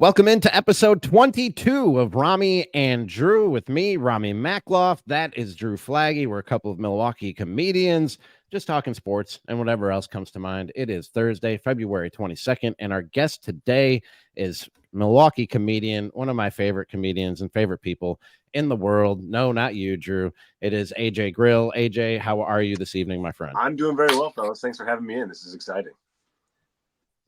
Welcome into episode 22 of Ramie and Drew with me, Ramie Mackloff. That is Drew Flaggy. We're a couple of Milwaukee comedians just talking sports and whatever else comes to mind. It is Thursday, February 22nd, and our guest today is Milwaukee comedian, one of my favorite comedians and favorite people in the world. No, not you, Drew. It is AJ Grill. AJ, how are you this evening, my friend? I'm doing very well, fellas. Thanks for having me in. This is exciting.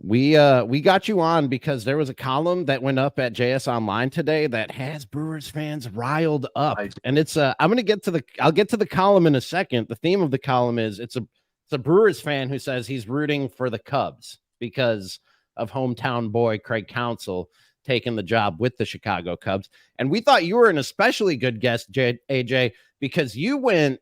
We got you on because there was a column that went up at JS Online today that has Brewers fans riled up, and it's I'll get to the column in a second. The theme of the column is it's a Brewers fan who says he's rooting for the Cubs because of hometown boy Craig Counsell taking the job with the Chicago Cubs, and we thought you were an especially good guest, AJ, because you went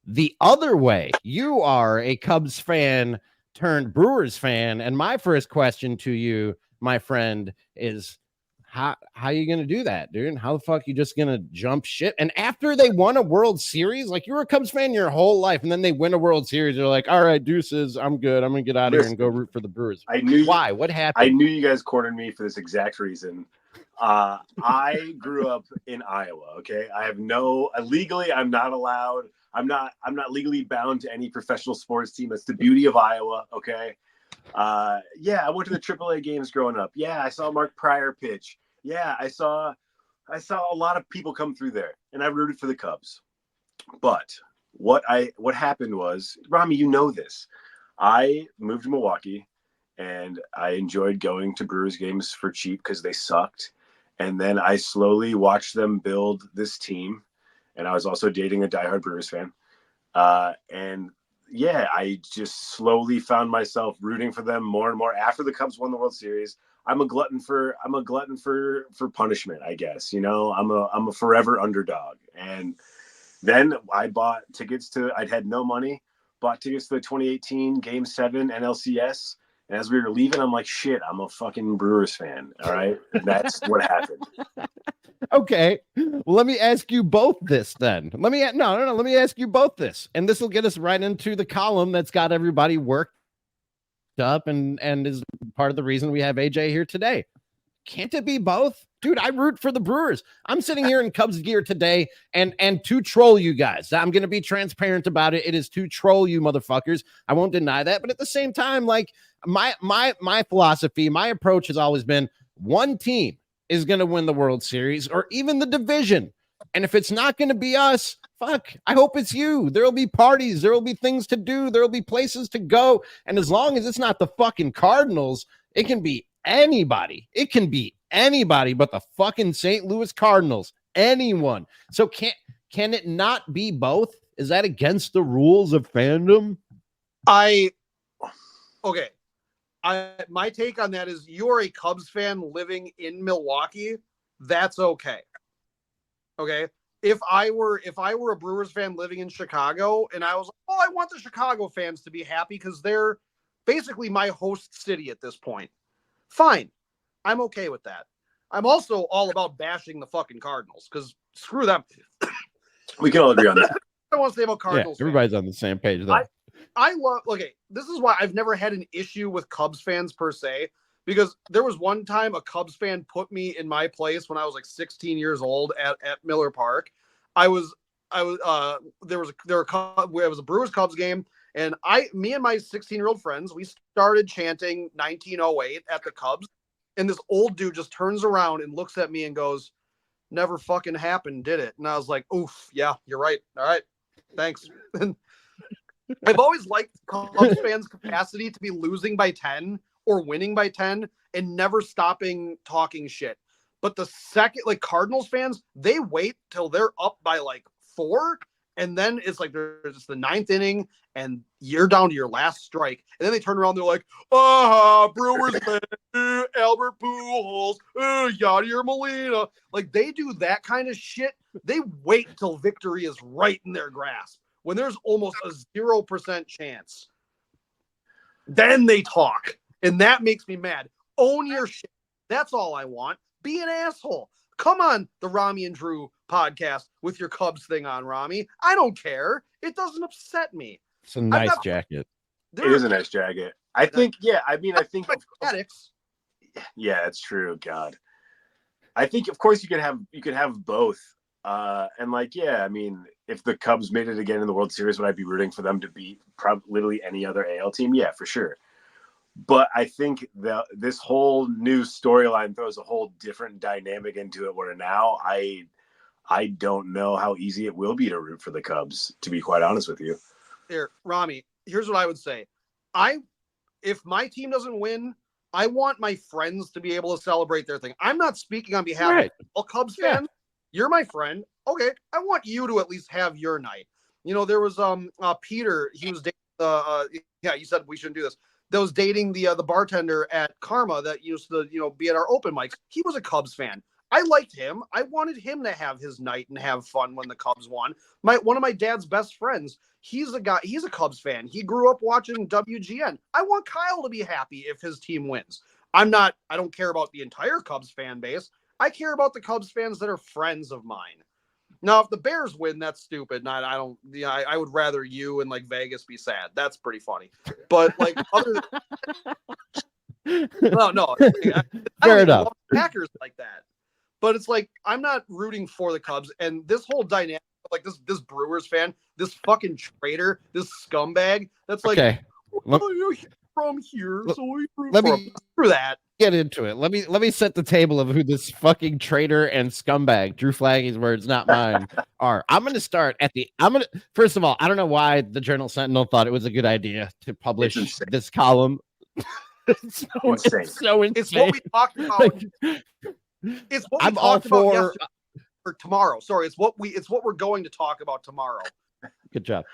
the other way. You are a Cubs fan turned Brewers fan, and my first question to you, my friend, is how you gonna do that, dude? How the fuck you just gonna jump ship? And after they won a World Series, like, you were a Cubs fan your whole life, and then they win a World Series, you're like, all right, deuces, I'm good, I'm gonna get out of here and go root for the Brewers. Why? What happened? I knew you guys cornered me for this exact reason. I grew up in Iowa. Okay, I have legally, I'm not allowed. I'm not legally bound to any professional sports team. That's the beauty of Iowa. Okay. Yeah, I went to the AAA games growing up. Yeah, I saw Mark Pryor pitch. Yeah, I saw a lot of people come through there, and I rooted for the Cubs. But what happened was, Ramie, you know this. I moved to Milwaukee, and I enjoyed going to Brewers games for cheap because they sucked. And then I slowly watched them build this team. And I was also dating a diehard Brewers fan. And yeah, I just slowly found myself rooting for them more and more after the Cubs won the World Series. I'm a glutton for punishment, I guess. You know, I'm a forever underdog. And then I bought tickets I'd had no money, bought tickets to the 2018 Game 7 NLCS. And as we were leaving, I'm like, shit, I'm a fucking Brewers fan. All right. And that's what happened. Okay. Well, let me ask you both this then. Let me ask you both this. And this will get us right into the column that's got everybody worked up and is part of the reason we have AJ here today. Can't it be both? Dude, I root for the Brewers. I'm sitting here in Cubs gear today and to troll you guys. I'm going to be transparent about it. It is to troll you motherfuckers. I won't deny that. But at the same time, like, my philosophy, my approach has always been one team is going to win the World Series or even the division. And if it's not going to be us, fuck, I hope it's you. There'll be parties. There'll be things to do. There'll be places to go. And as long as it's not the fucking Cardinals, it can be anybody. It can be anybody but the fucking St. Louis Cardinals. Anyone. So can it not be both? Is that against the rules of fandom? Okay. My take on that is, you're a Cubs fan living in Milwaukee. That's okay. Okay. If I were a Brewers fan living in Chicago and I was like, oh, I want the Chicago fans to be happy because they're basically my host city at this point. Fine. I'm okay with that. I'm also all about bashing the fucking Cardinals because screw them. We can all agree on that. I want to say about Cardinals. Yeah, everybody's on the same page though. I love, okay, this is why I've never had an issue with Cubs fans per se, because there was one time a Cubs fan put me in my place when I was like 16 years old at Miller Park. It was a Brewers Cubs game, and me and my 16-year-old friends, we started chanting 1908 at the Cubs, and this old dude just turns around and looks at me and goes, "Never fucking happened, did it?" And I was like, oof, yeah, you're right. All right, thanks. I've always liked Cubs fans' capacity to be losing by 10 or winning by 10 and never stopping talking shit. But the second, like, Cardinals fans, they wait till they're up by like 4, and then it's like there's the 9th inning and you're down to your last strike. And then they turn around, they're like, Brewers fan, Albert Pujols, Yadier Molina. Like, they do that kind of shit. They wait till victory is right in their grasp. When there's almost a 0% chance, then they talk. And that makes me mad. Own your shit. That's all I want. Be an asshole. Come on the Ramie and Drew podcast with your Cubs thing on, Ramie. I don't care. It doesn't upset me. It's a nice jacket. It is a nice jacket. I think, yeah, I mean, I think addicts. Yeah, it's true. God. I think, of course, you could have both. And like, yeah, I mean, if the Cubs made it again in the World Series, would I be rooting for them to beat literally any other AL team? Yeah, for sure. But I think this whole new storyline throws a whole different dynamic into it. Where now I don't know how easy it will be to root for the Cubs, to be quite honest with you. Here, Ramie, here's what I would say. If my team doesn't win, I want my friends to be able to celebrate their thing. I'm not speaking on behalf of all Cubs fans. You're my friend. Okay, I want you to at least have your night. You know, there was Peter. He was dating, you said we shouldn't do this. That was dating the bartender at Karma that used to be at our open mics. He was a Cubs fan. I liked him. I wanted him to have his night and have fun when the Cubs won. One of my dad's best friends, he's a Cubs fan. He grew up watching WGN. I want Kyle to be happy if his team wins. I don't care about the entire Cubs fan base. I care about the Cubs fans that are friends of mine. Now, if the Bears win, that's stupid. And I don't. Yeah, I would rather you and like Vegas be sad. That's pretty funny. But like other than no, Fair enough. Love Packers like that. But it's like I'm not rooting for the Cubs, and this whole dynamic, like this Brewers fan, this fucking traitor, this scumbag. That's like, okay. You're from here, so we root for that. Get into it. Let me set the table of who this fucking traitor and scumbag, Drew Flaggy's words, not mine, are. I'm gonna start first of all, I don't know why the Journal Sentinel thought it was a good idea to publish this column. It's so insane. It's what we talked about. It's what we talked about yesterday or tomorrow. Sorry, it's what we're going to talk about tomorrow. Good job.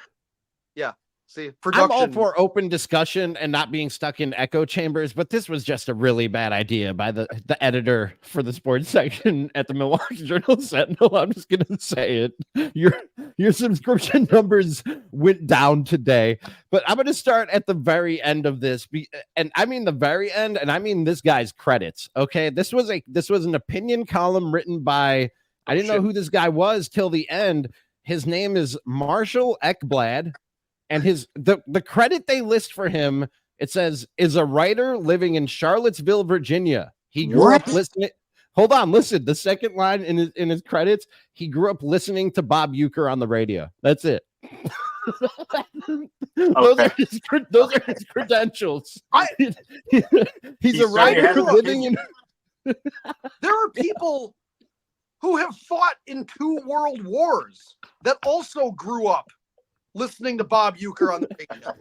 Yeah. See, production. I'm all for open discussion and not being stuck in echo chambers, but this was just a really bad idea by the editor for the sports section at the Milwaukee Journal Sentinel. I'm just gonna say it. Your subscription numbers went down today, but I'm gonna start at the very end of this, and I mean the very end, and I mean this guy's credits. Okay, this was an opinion column written by I didn't know who this guy was till the end. His name is Marshall Ekblad. And the credit they list for him, it says, is a writer living in Charlottesville, Virginia. He grew up listening. Hold on, listen. The second line in his credits, he grew up listening to Bob Uecker on the radio. That's it. Those are his credentials. He's a writer living in. There are people who have fought in 2 world wars that also grew up listening to Bob Uecker on the radio.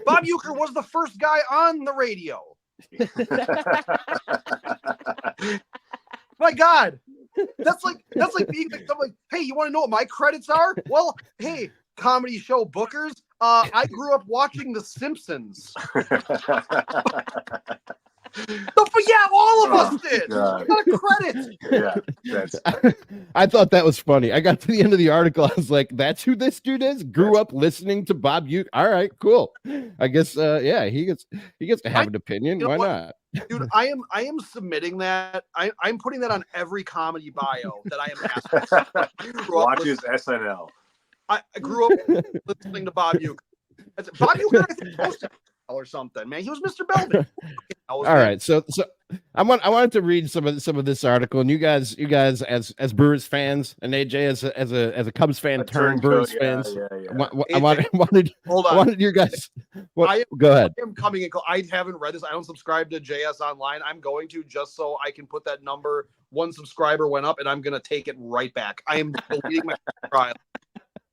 Bob Uecker was the first guy on the radio. My God. That's like being like, hey, you want to know what my credits are? Well, hey, comedy show bookers, I grew up watching The Simpsons. But yeah, all of us did. Got a credit. Yeah, I thought that was funny. I got to the end of the article. I was like, "That's who this dude is." Grew up listening to Bob Uecker. All right, cool. I guess, yeah, he gets to have an opinion. Why not, dude? I am submitting that. I'm putting that on every comedy bio that I am asking. Watches SNL. I grew up listening to Bob Uecker. Bob Uecker, I think, posted or something, man. He was Mr. Belvin. All right, so I wanted to read some of this article, and you guys as Brewers fans, and AJ as a Cubs fan turned Brewers fans. I wanted you guys. Go ahead. I am coming in. I haven't read this. I don't subscribe to JS Online. I'm going to just so I can put that number. 1 subscriber went up, and I'm going to take it right back. I am deleting my trial.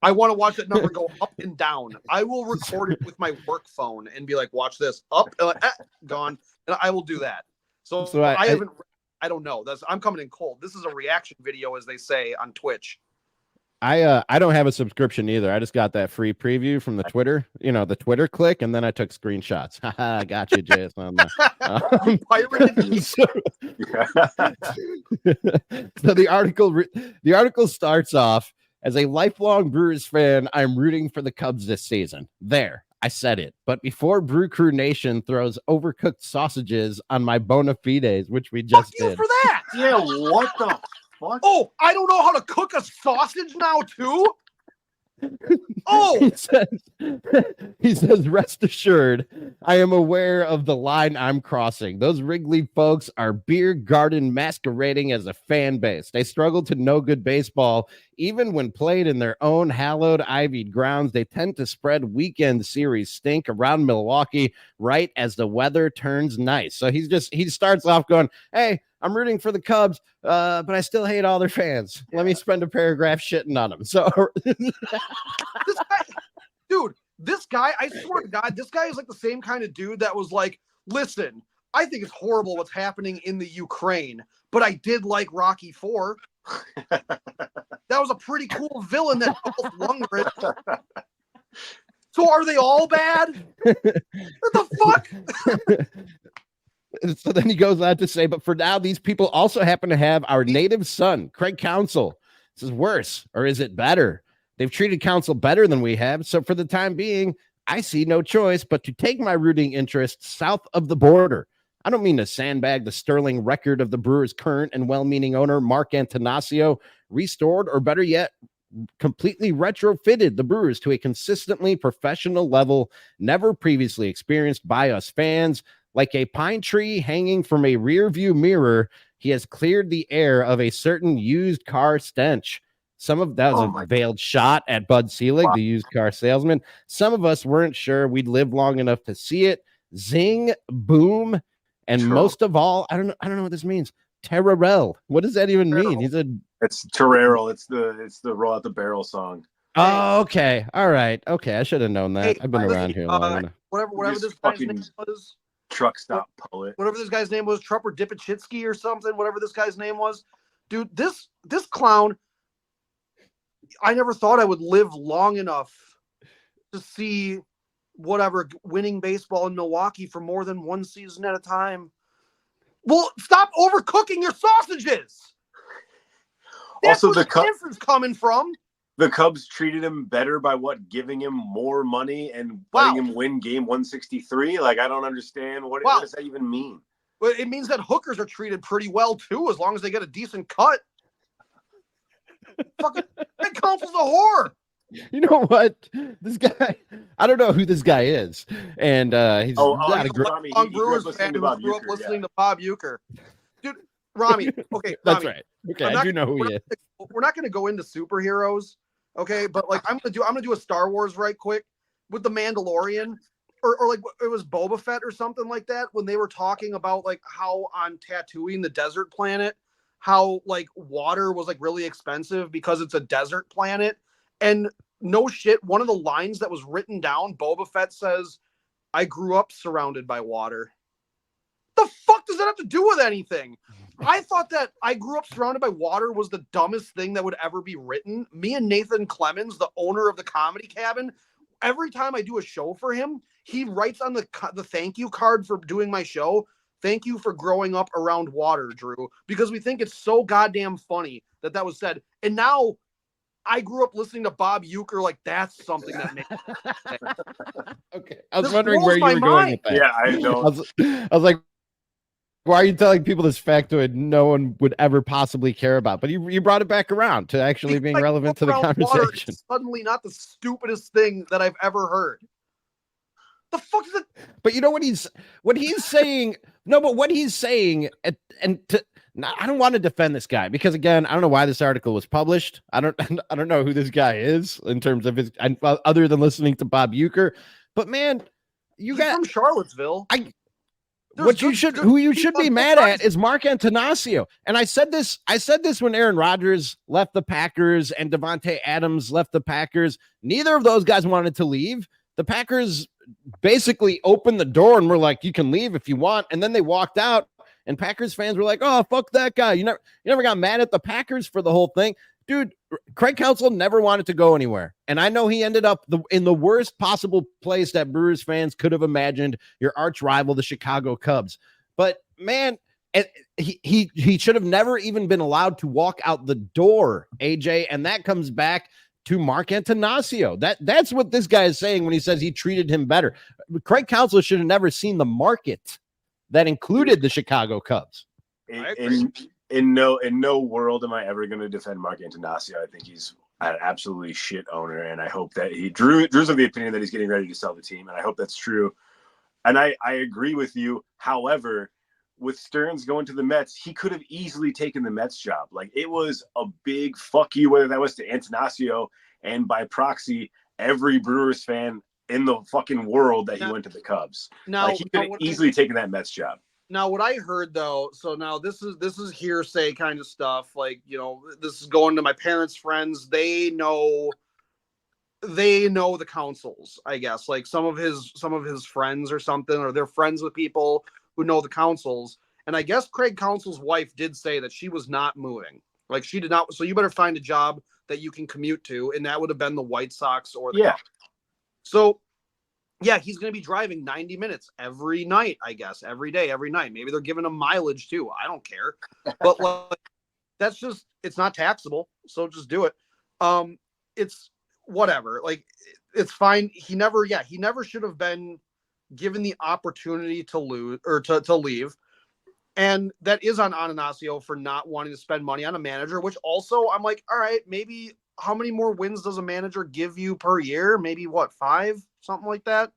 I want to watch that number go up and down. I will record it with my work phone and be like, watch this up, gone. And I will do that. So I don't know. I'm coming in cold. This is a reaction video, as they say on Twitch. I don't have a subscription either. I just got that free preview from the Twitter, the Twitter click, and then I took screenshots. I got you, Jason. So the article starts off. As a lifelong Brewers fan, I'm rooting for the Cubs this season. There, I said it. But before Brew Crew Nation throws overcooked sausages on my bona fides, which we just did. For that. Yeah, what the fuck? Oh, I don't know how to cook a sausage now, too? Oh, he says, rest assured, I am aware of the line I'm crossing. Those Wrigley folks are beer garden masquerading as a fan base. They struggle to know good baseball. Even when played in their own hallowed, ivied grounds, they tend to spread weekend series stink around Milwaukee right as the weather turns nice. So he starts off going, hey, I'm rooting for the Cubs, but I still hate all their fans. Let me spend a paragraph shitting on them. So this guy, dude, this guy, I swear to God, this guy is like the same kind of dude that was like, listen, I think it's horrible what's happening in the Ukraine, but I did like Rocky IV. That was a pretty cool villain that Dolph Lundgren. So are they all bad? What the fuck? So then he goes on to say, but for now, these people also happen to have our native son, Craig Counsell. This is worse, or is it better? They've treated Counsell better than we have. So for the time being, I see no choice but to take my rooting interest south of the border. I don't mean to sandbag the sterling record of the Brewers' current and well-meaning owner, Mark Antanasio, restored, or better yet, completely retrofitted the Brewers to a consistently professional level never previously experienced by us fans. Like a pine tree hanging from a rear view mirror, he has cleared the air of a certain used car stench. Some of that was a veiled shot at Bud Selig, the used car salesman. Some of us weren't sure we'd live long enough to see it. Zing, boom, and most of all, I don't know what this means. Terrell. What does that even mean? He said it's Terrell. It's the roll out the barrel song. Oh, okay. All right. Okay, I should have known that. I've been around here long enough. Whatever this guy's name was. Truck stop poet. Whatever this guy's name was, Trupper Dipachitsky or something, whatever this guy's name was. Dude, this clown, I never thought I would live long enough to see whatever winning baseball in Milwaukee for more than one season at a time. Well, stop overcooking your sausages. That's Also, where the cancer's coming from. The Cubs treated him better by giving him more money and letting him win game 163. Like, I don't understand what does that even mean? Well, it means that hookers are treated pretty well too, as long as they get a decent cut. Fucking Craig Counsell's a whore. You know what? This guy, I don't know who this guy is, and he's not a great Brewers fan who grew up listening to Bob Uecker. Dude, Ramie. Okay, that's right. Okay, I do know who he is. We're not going to go into superheroes. Okay, but like I'm gonna do a Star Wars right quick with the Mandalorian, or like it was Boba Fett or something like that, when they were talking about like how on Tatooine, the desert planet, how like water was like really expensive because it's a desert planet. And no shit, one of the lines that was written down, Boba Fett says, "I grew up surrounded by water." The fuck does that have to do with anything? I thought that I grew up surrounded by water was the dumbest thing that would ever be written. Me and Nathan Clemens, the owner of the Comedy Cabin, every time I do a show for him, he writes on the thank you card for doing my show, "Thank you for growing up around water, Drew," because we think it's so goddamn funny that was said. And now I grew up listening to Bob Uecker. Like, that's something that makes okay. I was wondering where you were going with that. Yeah, I know. I was like, why are you telling people this factoid no one would ever possibly care about? But you brought it back around to actually being relevant to the conversation. Suddenly not the stupidest thing that I've ever heard. The fuck is it? But you know what he's saying? No, but what he's saying, I don't want to defend this guy because, again, I don't know why this article was published. I don't know who this guy is in terms of his, other than listening to Bob Uecker. But man, He's from Charlottesville. Who you should be mad at is Mark Antanasio. And I said this when Aaron Rodgers left the Packers and Devontae Adams left the Packers. Neither of those guys wanted to leave. The Packers basically opened the door and were like, "You can leave if you want." And then they walked out, and Packers fans were like, "Oh, fuck that guy." You never got mad at the Packers for the whole thing. Dude, Craig Counsell never wanted to go anywhere. And I know he ended up in the worst possible place that Brewers fans could have imagined, your arch rival, the Chicago Cubs. But man, he should have never even been allowed to walk out the door, AJ. And that comes back to Mark Antanasio. That's what this guy is saying when he says he treated him better. Craig Counsell should have never seen the market that included the Chicago Cubs. In no world am I ever going to defend Mark Antanasio. I think he's an absolutely shit owner, and I hope that Drew's of the opinion that he's getting ready to sell the team, and I hope that's true. And I agree with you. However, with Stearns going to the Mets, he could have easily taken the Mets job. Like, it was a big fuck you, whether that was to Antanasio and by proxy every Brewers fan in the fucking world that he went to the Cubs. Like, he could have easily taken that Mets job. Now, what I heard though, so now this is hearsay kind of stuff. Like, this is going to my parents' friends. They know the Counsells, I guess. Like some of his friends or something, or they're friends with people who know the Counsells. And I guess Craig Counsell's wife did say that she was not moving. Like, she did not. So you better find a job that you can commute to, and that would have been the White Sox or the Cubs. So yeah, he's going to be driving 90 minutes every night, I guess, every day, every night. Maybe they're giving him mileage too. I don't care. But like, it's not taxable. So just do it. It's whatever. Like, it's fine. He never should have been given the opportunity to lose or to leave. And that is on Antanasio for not wanting to spend money on a manager, which also I'm like, all right, maybe how many more wins does a manager give you per year? Maybe 5, something like that.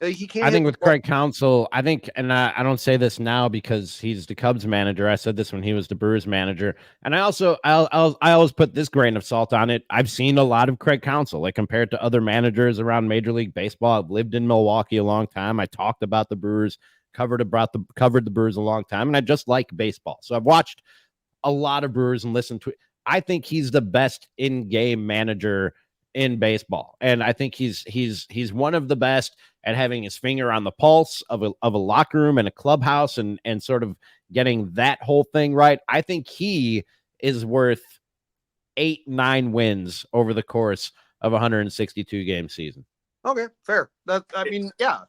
He can't. I think with Craig Counsell, and I don't say this now because he's the Cubs manager. I said this when he was the Brewers manager, and I always put this grain of salt on it. I've seen a lot of Craig Counsell, like compared to other managers around Major League Baseball. I've lived in Milwaukee a long time. I talked about the Brewers, covered the Brewers a long time, and I just like baseball. So I've watched a lot of Brewers and listened to it. I think he's the best in-game manager in baseball, and I think he's one of the best at having his finger on the pulse of a locker room and a clubhouse and sort of getting that whole thing right. I think he is worth 8-9 wins over the course of a 162 game season. Okay, fair. Yeah,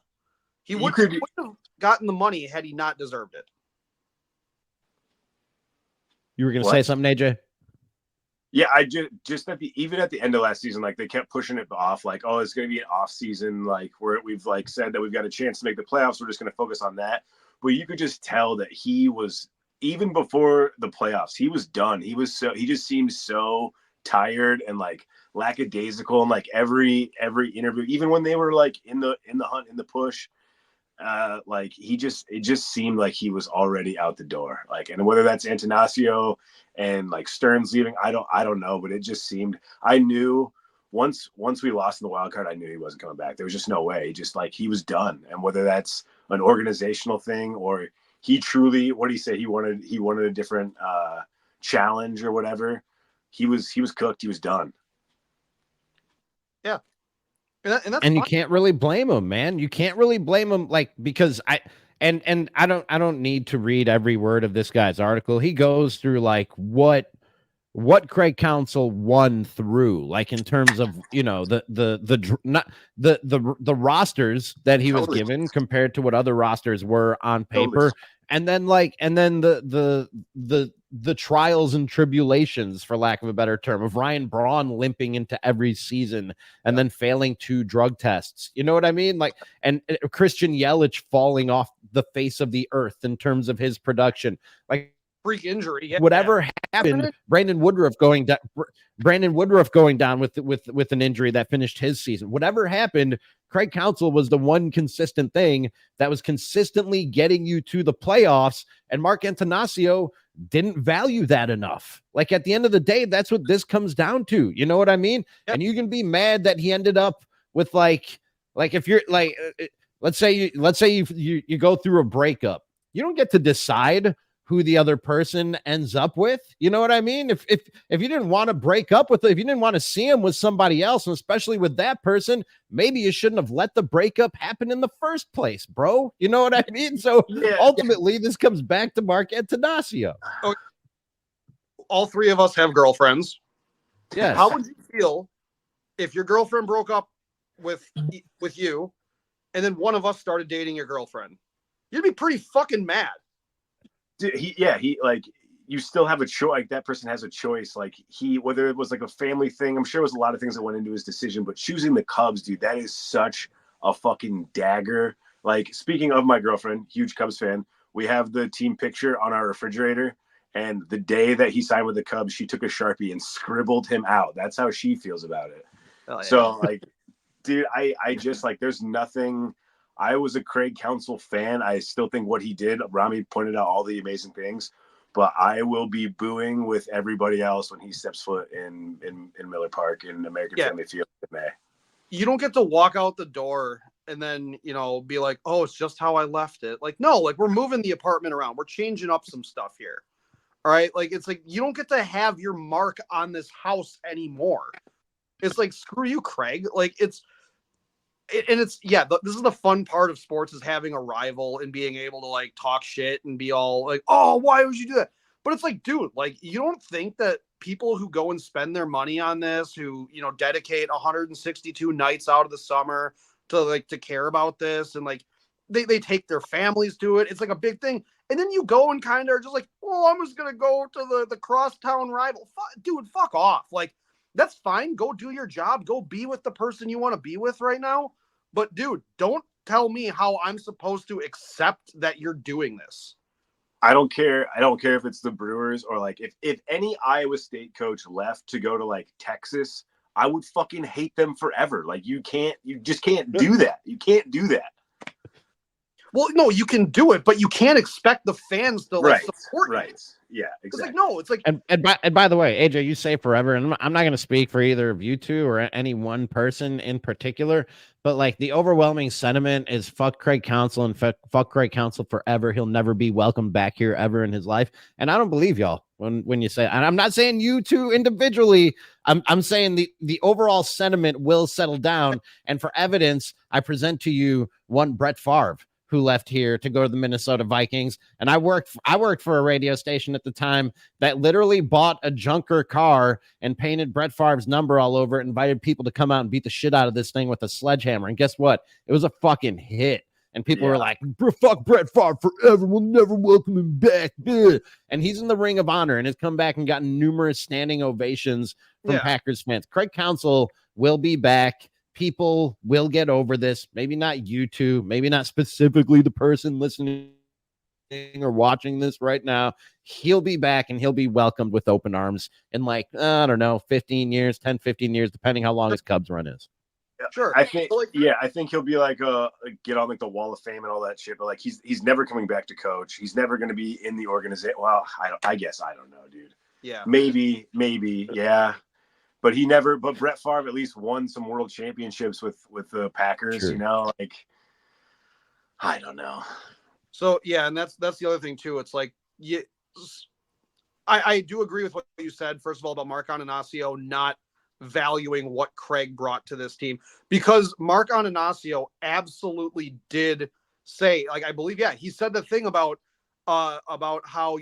he wouldn't have gotten the money had he not deserved it. You were going to say something, AJ? Yeah, I just even at the end of last season, like, they kept pushing it off, like, oh, it's going to be an off season, like, where we've like said that we've got a chance to make the playoffs. We're just going to focus on that. But you could just tell that he was, even before the playoffs, he was done. He just seemed so tired and like lackadaisical, and like every interview, even when they were like in the hunt, in the push, like it just seemed like he was already out the door. Like, and whether that's Antanasio and like Stearns leaving, I don't know, but it just seemed, I knew once we lost in the wild card, I knew he wasn't coming back. There was just no way. Just like, he was done. And whether that's an organizational thing or he truly, what did he say? He wanted a different challenge or whatever. He was cooked. He was done. Yeah. And you can't really blame him, man. You can't really blame him, like, because I don't need to read every word of this guy's article. He goes through like what Craig Counsell won through, like in terms of, the rosters that he was given compared to what other rosters were on paper. And then the trials and tribulations, for lack of a better term, of Ryan Braun limping into every season and then failing 2 drug tests. You know what I mean? Like, and Christian Yelich falling off the face of the earth in terms of his production. Like, freak injury. Whatever happened, Brandon Woodruff going down with an injury that finished his season. Whatever happened, Craig Counsell was the one consistent thing that was consistently getting you to the playoffs, and Mark Antanasio didn't value that enough. Like, at the end of the day, that's what this comes down to. You know what I mean? Yep. And you can be mad that he ended up with like if you're like, let's say you go through a breakup, you don't get to decide who the other person ends up with. You know what I mean? If you didn't want to break up with it, if you didn't want to see him with somebody else, and especially with that person, maybe you shouldn't have let the breakup happen in the first place, bro. You know what I mean? So ultimately, this comes back to Mark Antanasio. All 3 of us have girlfriends. Yes. How would you feel if your girlfriend broke up with you, and then one of us started dating your girlfriend? You'd be pretty fucking mad. He like, you still have a choice. Like, that person has a choice. Like, whether it was like a family thing, I'm sure it was a lot of things that went into his decision, but choosing the Cubs, dude, that is such a fucking dagger. Like, speaking of my girlfriend, huge Cubs fan, we have the team picture on our refrigerator, And the day that he signed with the Cubs, she took a Sharpie and scribbled him out. That's how she feels about it. Oh, yeah. So, like, dude, I just, like, there's nothing. I was a Craig Counsell fan. I still think what he did, Ramie pointed out all the amazing things, but I will be booing with everybody else when he steps foot in Miller Park in American Family Field in May. You don't get to walk out the door and then, be like, oh, it's just how I left it. Like, no, like, we're moving the apartment around. We're changing up some stuff here. All right. Like, it's like, you don't get to have your mark on this house anymore. It's like, screw you, Craig. Like, this is the fun part of sports, is having a rival and being able to, like, talk shit and be all like, oh, why would you do that? But it's like, dude, like, you don't think that people who go and spend their money on this, who, dedicate 162 nights out of the summer to care about this, and like they take their families to it. It's like a big thing. And then you go and kind of are just like, well, I'm just going to go to the crosstown rival. Dude, fuck off. Like, that's fine. Go do your job. Go be with the person you want to be with right now. But dude, don't tell me how I'm supposed to accept that you're doing this. I don't care. I don't care if it's the Brewers or, like, if any Iowa State coach left to go to, like, Texas, I would fucking hate them forever. Like, you just can't do that. You can't do that. Well, no, you can do it, but you can't expect the fans to support you. Right. Yeah, exactly. It's like, no, it's like, and by the way, AJ, you say forever, and I'm not going to speak for either of you two or any one person in particular, but like the overwhelming sentiment is fuck Craig Counsell and fuck Craig Counsell forever. He'll never be welcomed back here ever in his life. And I don't believe y'all when you say, and I'm not saying you two individually. I'm saying the overall sentiment will settle down. And for evidence, I present to you one Brett Favre, who left here to go to the Minnesota Vikings. And I worked for a radio station at the time that literally bought a junker car and painted Brett Favre's number all over it, invited people to come out and beat the shit out of this thing with a sledgehammer. And guess what? It was a fucking hit. And people were like, fuck Brett Favre forever. We'll never welcome him back. And he's in the Ring of Honor and has come back and gotten numerous standing ovations from Packers fans. Craig Counsell will be back. People will get over this. Maybe not you two, maybe not specifically the person listening or watching this right now. He'll be back and he'll be welcomed with open arms in, like, I don't know, 15 years, 10, 15 years, depending how long his Cubs run is. Sure. I think he'll be like get on like the Wall of Fame and all that shit, but like he's never coming back to coach. He's never going to be in the organization. Well, I guess I don't know, dude. Yeah. Maybe, yeah. But Brett Favre at least won some world championships with the Packers, True. like, I don't know. So, yeah, and that's the other thing, too. It's like, I do agree with what you said, first of all, about Mark Ananasio not valuing what Craig brought to this team, because Mark Ananasio absolutely did say, like, I believe, he said the thing about how,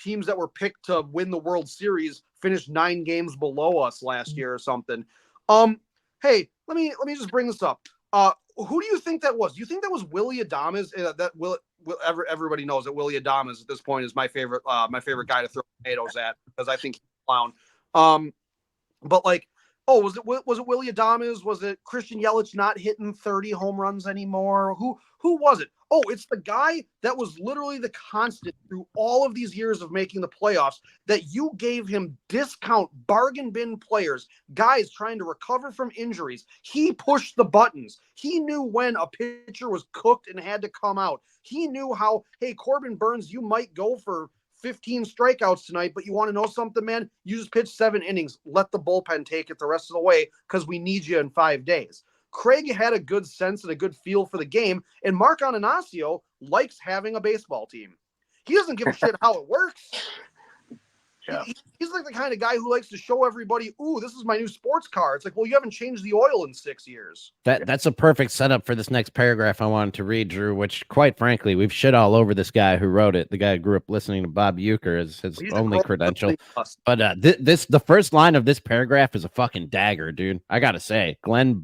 teams that were picked to win the World Series finished 9 games below us last year or something. Hey, let me just bring this up. Who do you think that was? Do you think that was Willie Adames? Everybody knows that Willie Adames at this point is my favorite guy to throw tomatoes at, because I think he's a clown. But like, was it Willie Adames? Was it Christian Yelich not hitting 30 home runs anymore? Who was it? Oh, it's the guy that was literally the constant through all of these years of making the playoffs, that you gave him discount bargain bin players, guys trying to recover from injuries. He pushed the buttons. He knew when a pitcher was cooked and had to come out. He knew how, hey, Corbin Burns, you might go for 15 strikeouts tonight, but you want to know something, man? You just pitch 7 innings. Let the bullpen take it the rest of the way, because we need you in 5 days. Craig had a good sense and a good feel for the game, and Mark Ananasio likes having a baseball team. He doesn't give a shit how it works. Yeah. He's like the kind of guy who likes to show everybody, ooh, this is my new sports car. It's like, well, you haven't changed the oil in 6 years. That's a perfect setup for this next paragraph I wanted to read, Drew, which, quite frankly, we've shit all over this guy who wrote it. The guy who grew up listening to Bob Uecker as his only credential. But the first line of this paragraph is a fucking dagger, dude. I got to say, Glenn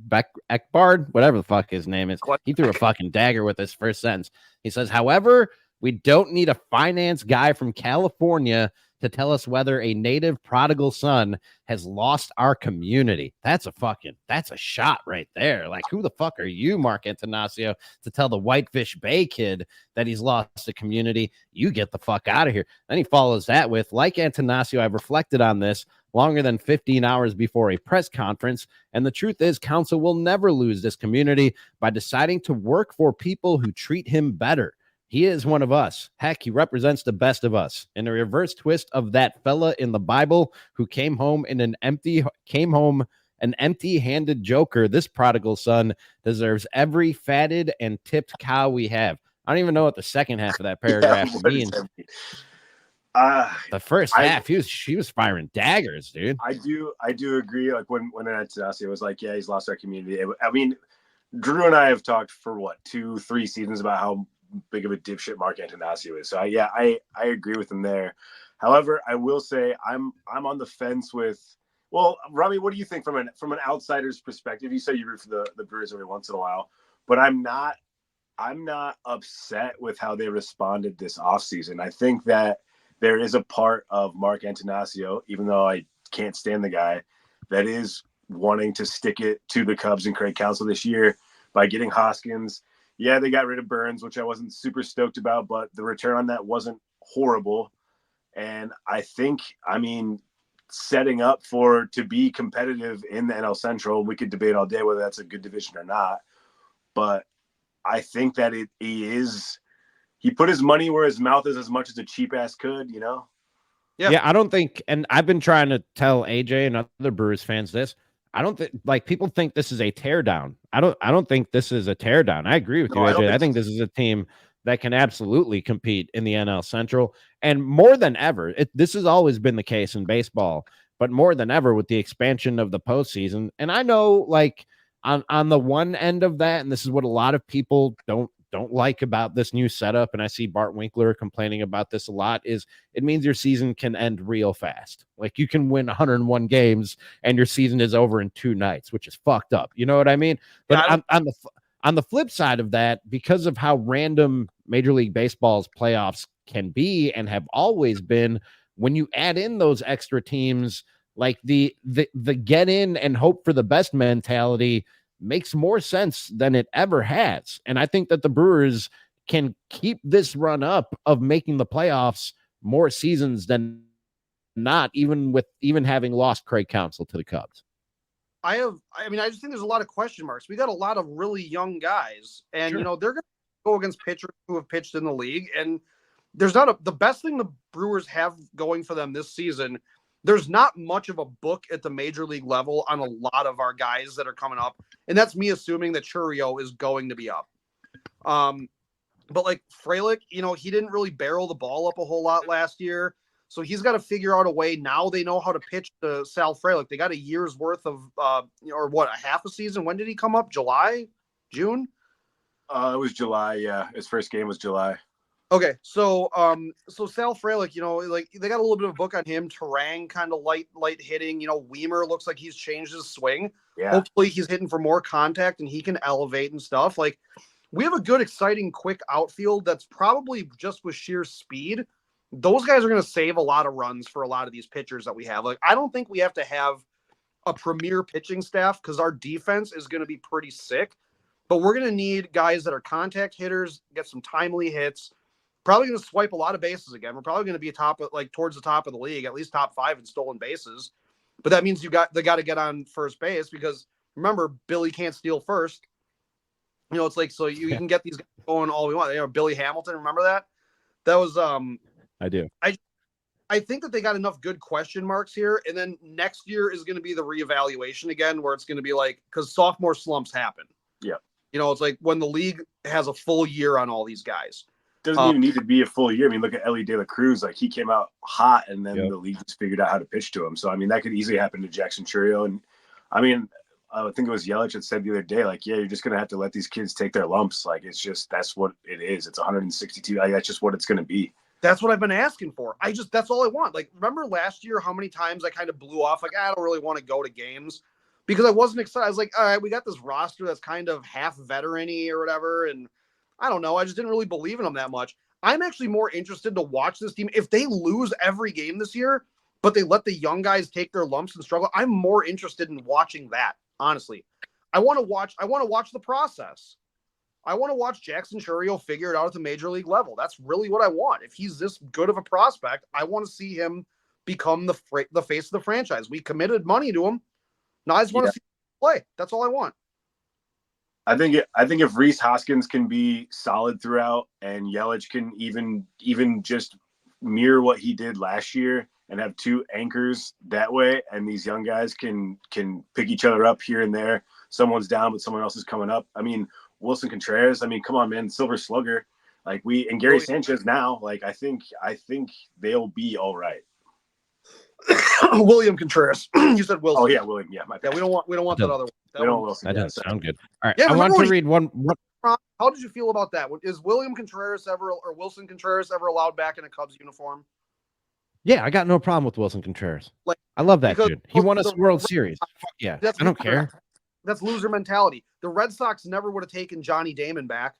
Eckbard, whatever the fuck his name is, he threw a fucking dagger with his first sentence. He says, however, we don't need a finance guy from California to tell us whether a native prodigal son has lost our community. That's a shot right there. Like, who the fuck are you, Mark Antanasio, to tell the Whitefish Bay kid that he's lost a community? You get the fuck out of here. Then he follows that with, like Antanasio, I've reflected on this longer than 15 hours before a press conference. And the truth is, Counsell will never lose this community by deciding to work for people who treat him better. He is one of us. Heck, he represents the best of us. In a reverse twist of that fella in the Bible who came home an empty-handed joker, this prodigal son deserves every fatted and tipped cow we have. I don't even know what the second half of that paragraph means. The first half, she was firing daggers, dude. I do agree. Like when Antanasio was like, yeah, he's lost our community. I mean, Drew and I have talked for 2-3 seasons about how big of a dipshit Mark Antanasio is. So I agree with him there. However, I will say I'm on the fence with. Well, Ramie, what do you think from an outsider's perspective? You say you root for the Brewers every once in a while, but I'm not upset with how they responded this offseason. I think that there is a part of Mark Antanasio, even though I can't stand the guy, that is wanting to stick it to the Cubs and Craig Counsell this year by getting Hoskins. Yeah, they got rid of Burns, which I wasn't super stoked about, but the return on that wasn't horrible. And I think, setting up to be competitive in the NL Central, we could debate all day whether that's a good division or not. But I think that he put his money where his mouth is as much as a cheap ass could, you know? Yeah, I don't think, and I've been trying to tell AJ and other Brewers fans this. I don't think, like, people think this is a teardown. I don't think this is a teardown. I agree with you, AJ. I think this is a team that can absolutely compete in the NL Central. And more than ever, this has always been the case in baseball, but more than ever with the expansion of the postseason. And I know, like, on the one end of that, and this is what a lot of people don't like about this new setup, and I see Bart Winkler complaining about this a lot, is it means your season can end real fast. Like, you can win 101 games and your season is over in 2 nights, which is fucked up. You know what I mean? But on the flip side of that, because of how random Major League Baseball's playoffs can be and have always been, when you add in those extra teams, like the get in and hope for the best mentality makes more sense than it ever has. And I think that the Brewers can keep this run up of making the playoffs more seasons than not, even having lost Craig Counsell to the Cubs. I just think there's a lot of question marks. We got a lot of really young guys, and Sure. they're going to go against pitchers who have pitched in the league. And there's not the best thing the Brewers have going for them this season. There's not much of a book at the major league level on a lot of our guys that are coming up. And that's me assuming that Churio is going to be up. But like Frelick, he didn't really barrel the ball up a whole lot last year. So he's got to figure out a way. Now they know how to pitch to Sal Frelick. They got a year's worth of, or what, a half a season? When did he come up? July? June? It was July. Yeah. His first game was July. Okay, so Sal Frelick, like they got a little bit of a book on him. Terang kind of light hitting. Weimer looks like he's changed his swing. Yeah. Hopefully he's hitting for more contact and he can elevate and stuff. Like, we have a good, exciting, quick outfield that's probably just with sheer speed. Those guys are going to save a lot of runs for a lot of these pitchers that we have. Like, I don't think we have to have a premier pitching staff because our defense is going to be pretty sick. But we're going to need guys that are contact hitters, get some timely hits. Probably going to swipe a lot of bases again. We're probably going to be towards the top of the league, at least top 5 in stolen bases. But that means they got to get on first base because remember, Billy can't steal first. It's like, so you can get these guys going all we want. Billy Hamilton, remember that? That was I do. I think that they got enough good question marks here, and then next year is going to be the reevaluation again, where it's going to be like, because sophomore slumps happen. Yeah. It's like when the league has a full year on all these guys. Doesn't even need to be a full year. I mean, look at Ellie De La Cruz. Like, he came out hot, and then the league just figured out how to pitch to him. So, I mean, that could easily happen to Jackson Churio. And, I mean, I think it was Yelich that said the other day, like, yeah, you're just going to have to let these kids take their lumps. Like, it's just, that's what it is. It's 162. Like, that's just what it's going to be. That's what I've been asking for. That's all I want. Like, remember last year how many times I kind of blew off, like, I don't really want to go to games because I wasn't excited. I was like, all right, we got this roster that's kind of half veteran-y or whatever. And I don't know. I just didn't really believe in them that much. I'm actually more interested to watch this team. If they lose every game this year, but they let the young guys take their lumps and struggle, I'm more interested in watching that, honestly. I want to watch the process. I want to watch Jackson Chourio figure it out at the major league level. That's really what I want. If he's this good of a prospect, I want to see him become the face of the franchise. We committed money to him. Now I just want to see him play. That's all I want. I think if Rhys Hoskins can be solid throughout, and Yelich can even just mirror what he did last year and have two anchors that way, and these young guys can pick each other up here and there. Someone's down, but someone else is coming up. I mean, Wilson Contreras. I mean, come on, man, Silver Slugger. Like and Gary Sanchez now. Like I think they'll be all right. William Contreras. You said Wilson. Oh yeah, William. Yeah, my bad. Yeah, we don't want that other one. Wilson. That doesn't sound good. All right, yeah, I want to read one. How did you feel about that? Is William Contreras or Wilson Contreras ever allowed back in a Cubs uniform? Yeah, I got no problem with Wilson Contreras. I love that dude. He won us World Series. Fuck yeah, I don't care. That's loser mentality. The Red Sox never would have taken Johnny Damon back.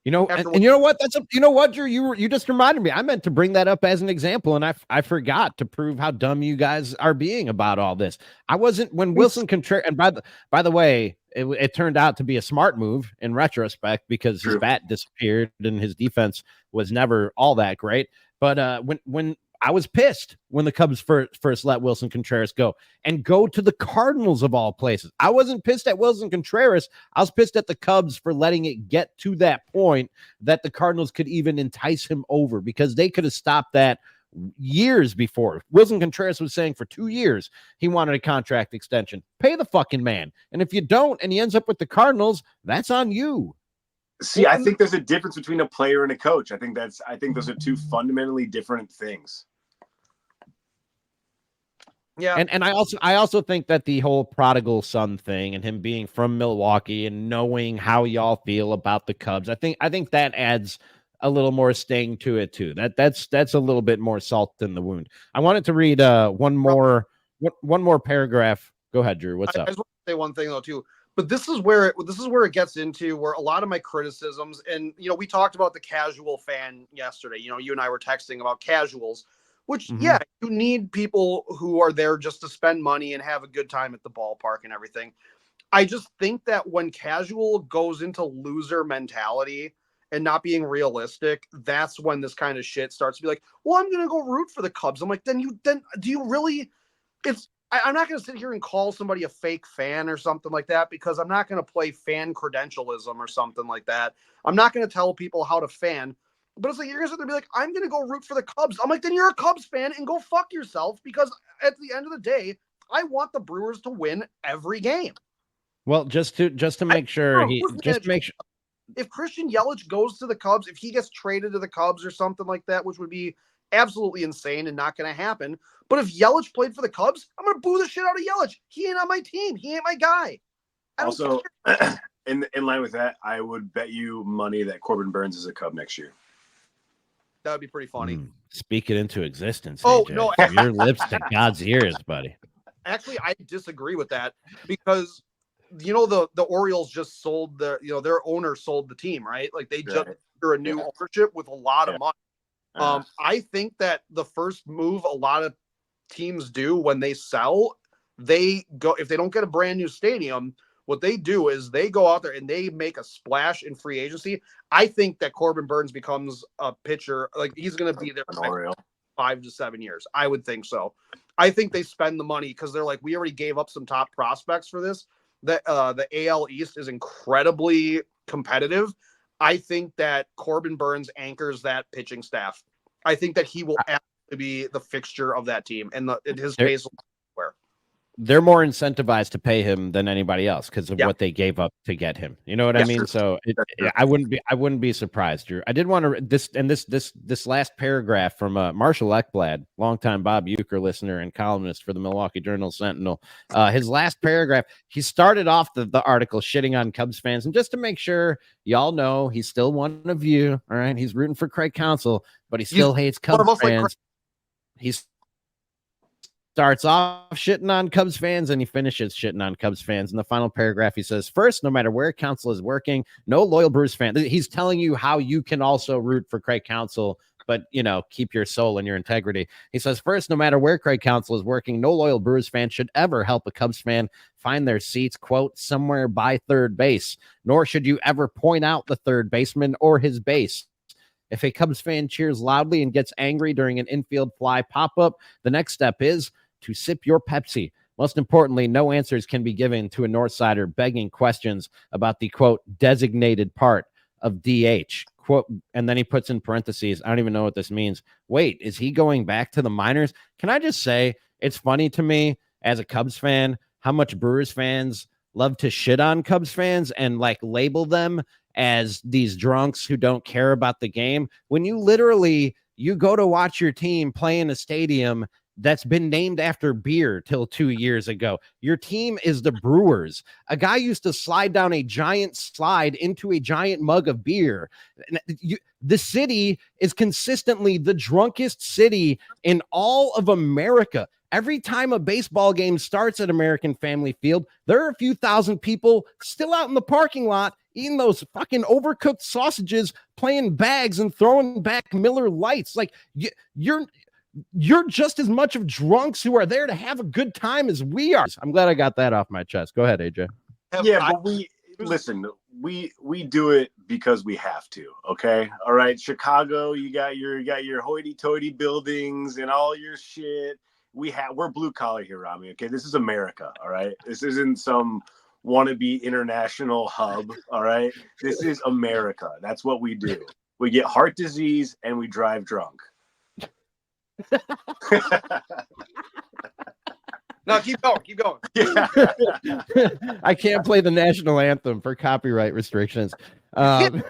You know, and you know what? You know what, Drew? You just reminded me. I meant to bring that up as an example, and I forgot to prove how dumb you guys are being about all this. I wasn't when Wilson Contreras. And by the way, it turned out to be a smart move in retrospect because his bat disappeared and his defense was never all that great. But when I was pissed when the Cubs first let Wilson Contreras go to the Cardinals of all places. I wasn't pissed at Wilson Contreras. I was pissed at the Cubs for letting it get to that point that the Cardinals could even entice him over, because they could have stopped that years before. Wilson Contreras was saying for 2 years he wanted a contract extension. Pay the fucking man. And if you don't and he ends up with the Cardinals, that's on you. See, I think there's a difference between a player and a coach. I think those are two fundamentally different things. Yeah. And I also think that the whole prodigal son thing and him being from Milwaukee and knowing how y'all feel about the Cubs, I think that adds a little more sting to it too. That's a little bit more salt in the wound. I wanted to read one more paragraph. Go ahead, Drew. What's up? I just want to say one thing though too. But this is where it gets into where a lot of my criticisms, and we talked about the casual fan yesterday. You and I were texting about casuals, which you need people who are there just to spend money and have a good time at the ballpark and everything. I just think that when casual goes into loser mentality and not being realistic, that's when this kind of shit starts to be like, well, I'm going to go root for the Cubs. I'm like, then do you really? I'm not going to sit here and call somebody a fake fan or something like that, because I'm not going to play fan credentialism or something like that. I'm not going to tell people how to fan, but it's like, you're going to sit there and be like, I'm going to go root for the Cubs. I'm like, then you're a Cubs fan and go fuck yourself, because at the end of the day, I want the Brewers to win every game. Well, just to make sure if Christian Yelich goes to the Cubs, if he gets traded to the Cubs or something like that, which would be absolutely insane and not going to happen. But if Yelich played for the Cubs, I'm going to boo the shit out of Yelich. He ain't on my team. He ain't my guy. Also, in line with that, I would bet you money that Corbin Burns is a Cub next year. That would be pretty funny. Speak it into existence. Oh, AJ. no. From your lips to God's ears, buddy. Actually, I disagree with that, because the Orioles just sold their owner sold the team, right? Like they just under a new ownership with a lot of money. I think that the first move a lot of teams do when they sell, they go, if they don't get a brand new stadium, what they do is they go out there and they make a splash in free agency. I think that Corbin Burns becomes a pitcher. Like he's going to be there for 5 to 7 years. I would think so. I think they spend the money because they're like, we already gave up some top prospects for this. The AL East is incredibly competitive. I think that Corbin Burns anchors that pitching staff. I think that he will absolutely be the fixture of that team, and his face will be where they're more incentivized to pay him than anybody else because of what they gave up to get him. You know what I mean? True. So I wouldn't be surprised, Drew. I did want to this last paragraph from Marshall Ekblad, longtime Bob Uecker listener and columnist for the Milwaukee Journal-Sentinel. His last paragraph, he started off the article shitting on Cubs fans, and just to make sure y'all know, he's still one of you. All right, he's rooting for Craig Counsell, but he still hates Cubs fans. starts off shitting on Cubs fans and he finishes shitting on Cubs fans. In the final paragraph, he says, first, no matter where Counsell is working, no loyal Brewers fan. He's telling you how you can also root for Craig Counsell, but, keep your soul and your integrity. He says, first, no matter where Craig Counsell is working, no loyal Brewers fan should ever help a Cubs fan find their seats, quote, somewhere by third base, nor should you ever point out the third baseman or his base. If a Cubs fan cheers loudly and gets angry during an infield fly pop-up, the next step is to sip your Pepsi. Most importantly, no answers can be given to a Northsider begging questions about the, quote, designated part of DH, quote, and then he puts in parentheses, I don't even know what this means. Wait, is he going back to the minors? Can I just say, it's funny to me as a Cubs fan how much Brewers fans love to shit on Cubs fans and label them as these drunks who don't care about the game, when you go to watch your team play in a stadium that's been named after beer till 2 years ago. Your team is the Brewers. A guy used to slide down a giant slide into a giant mug of beer. The city is consistently the drunkest city in all of America. Every time a baseball game starts at American Family Field, there are a few thousand people still out in the parking lot eating those fucking overcooked sausages, playing bags and throwing back Miller Lights. You're just as much of drunks who are there to have a good time as we are. I'm glad I got that off my chest. Go ahead, AJ. Yeah, but we do it because we have to. Okay, all right. Chicago, you got your hoity-toity buildings and all your shit. We're blue collar here, Ramie. Okay, this is America. All right, this isn't some wannabe international hub. All right, this is America. That's what we do. We get heart disease and we drive drunk. No, keep going. Yeah. I can't play the national anthem for copyright restrictions. Am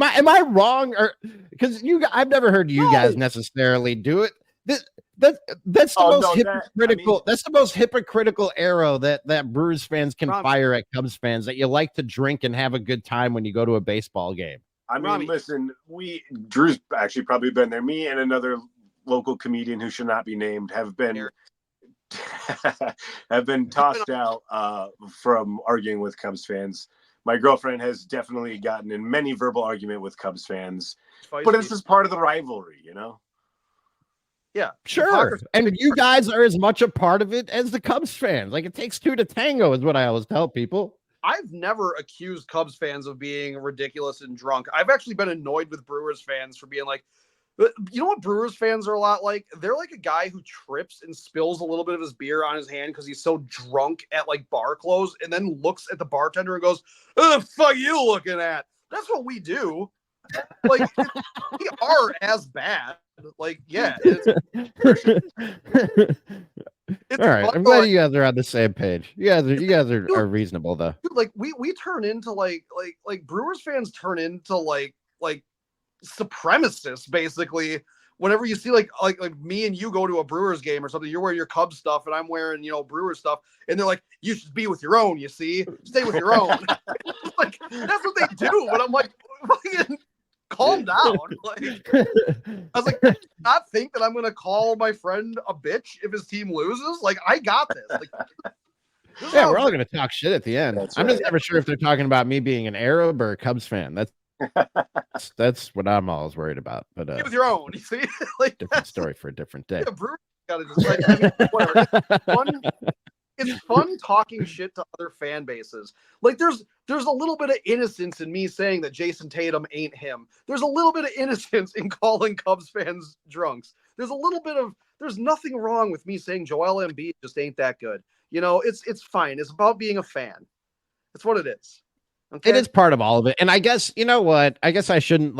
I wrong? Or because I've never heard you guys necessarily do it. That's the most hypocritical. That's the most hypocritical arrow that Brewers fans can fire at Cubs fans, that you like to drink and have a good time when you go to a baseball game. I mean, listen, Drew's actually probably been there. Me and another local comedian who should not be named have been tossed out from arguing with Cubs fans. My girlfriend has definitely gotten in many verbal argument with Cubs fans, but this is part of the rivalry, Yeah, sure. And you guys are as much a part of it as the Cubs fans. It takes two to tango is what I always tell people. I've never accused Cubs fans of being ridiculous and drunk. I've actually been annoyed with Brewers fans for being like, you know what Brewers fans are a lot like? They're like a guy who trips and spills a little bit of his beer on his hand because he's so drunk at bar close, and then looks at the bartender and goes, "What the fuck you looking at?" That's what we do. We are as bad. Yeah. All right. I'm glad you guys are on the same page. You guys are reasonable though. Dude, we turn into Brewers fans turn into supremacists basically. Whenever you see like me and you go to a Brewers game or something, you're wearing your Cubs stuff and I'm wearing Brewers stuff, and they're like, you should be with your own. You see, stay with your own. That's what they do. But I'm like, calm down. I was like, do you not think that I'm gonna call my friend a bitch if his team loses? I got this. Yeah, we're all gonna talk shit at the end. That's I'm right. just never sure if they're talking about me being an Arab or a Cubs fan. That's what I'm always worried about. But with your own, you see, different story for a different day. Yeah, Brewers gotta just whatever. It's fun talking shit to other fan bases. There's a little bit of innocence in me saying that Jason Tatum ain't him. There's a little bit of innocence in calling Cubs fans drunks. There's nothing wrong with me saying Joel Embiid just ain't that good. It's fine. It's about being a fan. That's what it is. Okay? It is part of all of it. And I guess, you know what? I guess I shouldn't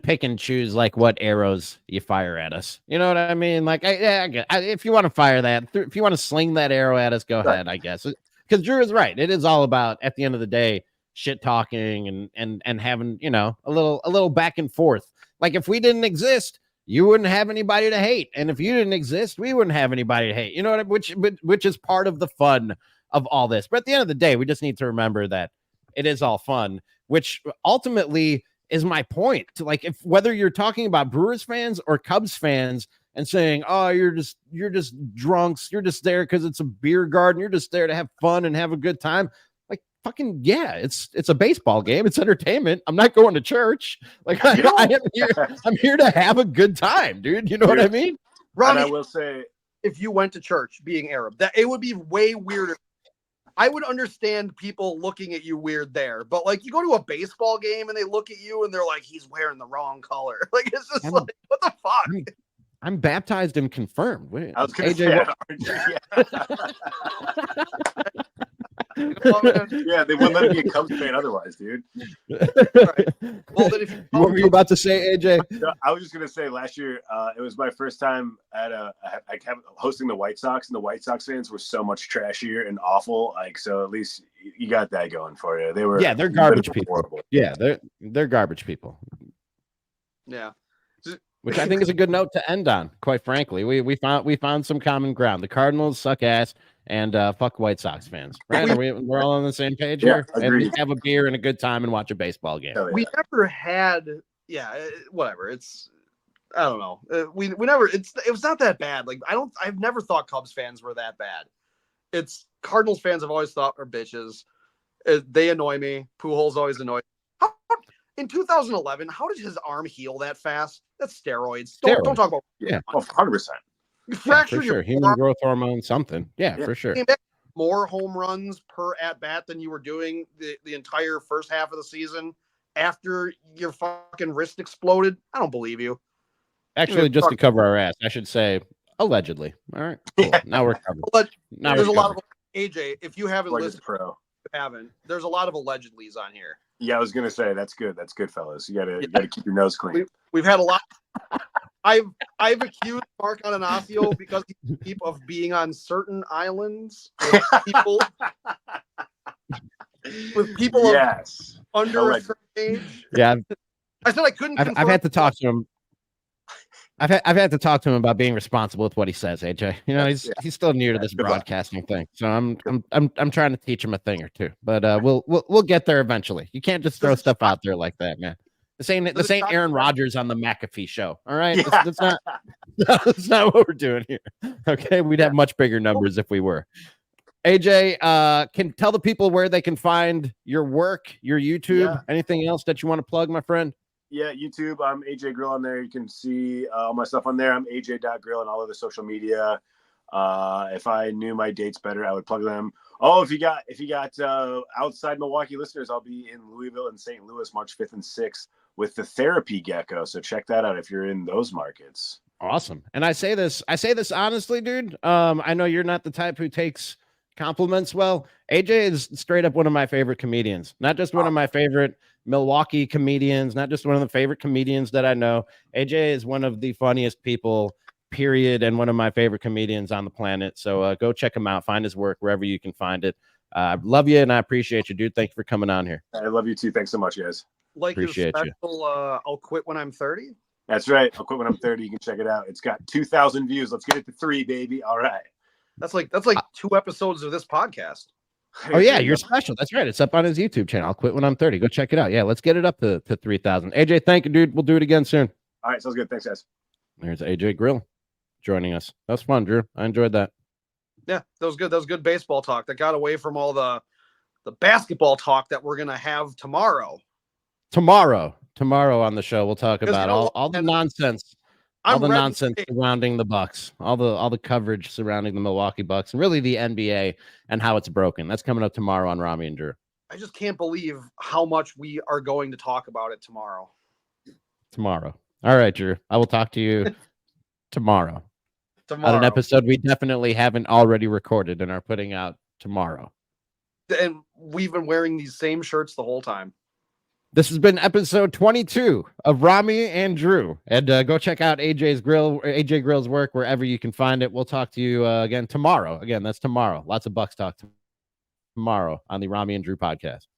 pick and choose what arrows you fire at us. You know what I mean? If you want to fire that, if you want to sling that arrow at us, go ahead, I guess. Because Drew is right. It is all about, at the end of the day, shit talking and having, a little back and forth. If we didn't exist, you wouldn't have anybody to hate. And if you didn't exist, we wouldn't have anybody to hate. You know what I mean? Which is part of the fun of all this. But at the end of the day, we just need to remember that it is all fun, which ultimately is my point. To like, if whether you're talking about Brewers fans or Cubs fans and saying, oh, you're just drunks, you're just there because it's a beer garden, you're just there to have fun and have a good time. Like, fucking yeah, it's a baseball game, it's entertainment. I'm not going to church. Like, I'm here to have a good time, dude. You know what I mean? Ramie, and I will say, if you went to church being Arab, that it would be way weirder. I would understand people looking at you weird there, but like you go to a baseball game and they look at you and they're like, he's wearing the wrong color. Like, it's just like, what the fuck? I'm baptized and confirmed. Wait, I was going to say, yeah, they wouldn't let me be a Cubs fan otherwise, dude. Right. Well, then if what were you about to say, AJ? I was just going to say last year, it was my first time at hosting the White Sox, and the White Sox fans were so much trashier and awful. Like, so at least you got that going for you. They were, they're garbage people. Horrible. Yeah, they're garbage people. Yeah. Which I think is a good note to end on. Quite frankly, we found some common ground. The Cardinals suck ass, and fuck White Sox fans. Right? We're all on the same page here. And we have a beer and a good time and watch a baseball game. Yeah. We never had, whatever. It's, I don't know. We never. It was not that bad. Like I've never thought Cubs fans were that bad. It's Cardinals fans I've always thought are bitches. They annoy me. Pujols always annoy me. In 2011, how did his arm heal that fast? That's steroids. Don't talk about 100%. You fractured your human growth hormone, something. Yeah, for sure. More home runs per at bat than you were doing the entire first half of the season after your fucking wrist exploded. I don't believe you. Actually, just to cover our ass, I should say allegedly. All right, cool. Now we're covered. There's a lot of AJ. If you haven't listened, pro. There's a lot of allegedlys on here. Yeah, I was gonna say that's good. That's good, fellas. You gotta keep your nose clean. We've had a lot. I've accused Mark Ananasio because he's of being on certain islands with people yes. under a certain age. Yeah, I said I couldn't. I've had to talk to him. I've had to talk to him about being responsible with what he says, AJ. You know, he's still new to this broadcasting thing, so I'm trying to teach him a thing or two. But we'll get there eventually. You can't just throw stuff out there like that, man. This ain't Aaron Rodgers on the McAfee show. All right, that's not what we're doing here. Okay, we'd have much bigger numbers if we were. AJ, can tell the people where they can find your work, your YouTube, anything else that you want to plug, my friend. Yeah, YouTube. I'm AJ Grill on there. You can see all my stuff on there. I'm AJ.Grill on all of the social media. If I knew my dates better, I would plug them. Oh, if you got outside Milwaukee listeners, I'll be in Louisville and St. Louis March 5th and 6th with the Therapy Gecko. So check that out if you're in those markets. Awesome. And I say this honestly, dude. I know you're not the type who takes compliments well. AJ is straight up one of my favorite comedians. Not just one of my favorite Milwaukee comedians, not just one of the favorite comedians that I know. AJ is one of the funniest people, period, and one of my favorite comedians on the planet. So go check him out. Find his work wherever you can find it. I love you and I appreciate you, dude. Thank you for coming on here. I love you too. Thanks so much, guys. Like appreciate your special, I'll quit when I'm 30. That's right. I'll quit when I'm 30. You can check it out. It's got 2,000 views. Let's get it to 3, baby. All right. That's like 2 episodes of this podcast. Oh yeah, you're special. That's right. It's up on his YouTube channel. I'll quit when I'm 30. Go check it out. Yeah, let's get it up to 3,000. AJ, thank you, dude. We'll do it again soon. All right, sounds good. Thanks, guys. There's AJ Grill joining us. That was fun, Drew. I enjoyed that. Yeah, that was good. That was good baseball talk. That got away from all the basketball talk that we're gonna have tomorrow. Tomorrow on the show, we'll talk about all the nonsense. All the nonsense surrounding the Bucks, all the coverage surrounding the Milwaukee Bucks, and really the NBA and how it's broken. That's coming up tomorrow on Ramie and Drew. I just can't believe how much we are going to talk about it tomorrow. All right, Drew. I will talk to you tomorrow. On an episode we definitely haven't already recorded and are putting out tomorrow. And we've been wearing these same shirts the whole time. This has been episode 22 of Ramie and Drew. And go check out AJ Grill's work wherever you can find it. We'll talk to you again tomorrow. Again, that's tomorrow. Lots of Bucks talk tomorrow on the Ramie and Drew podcast.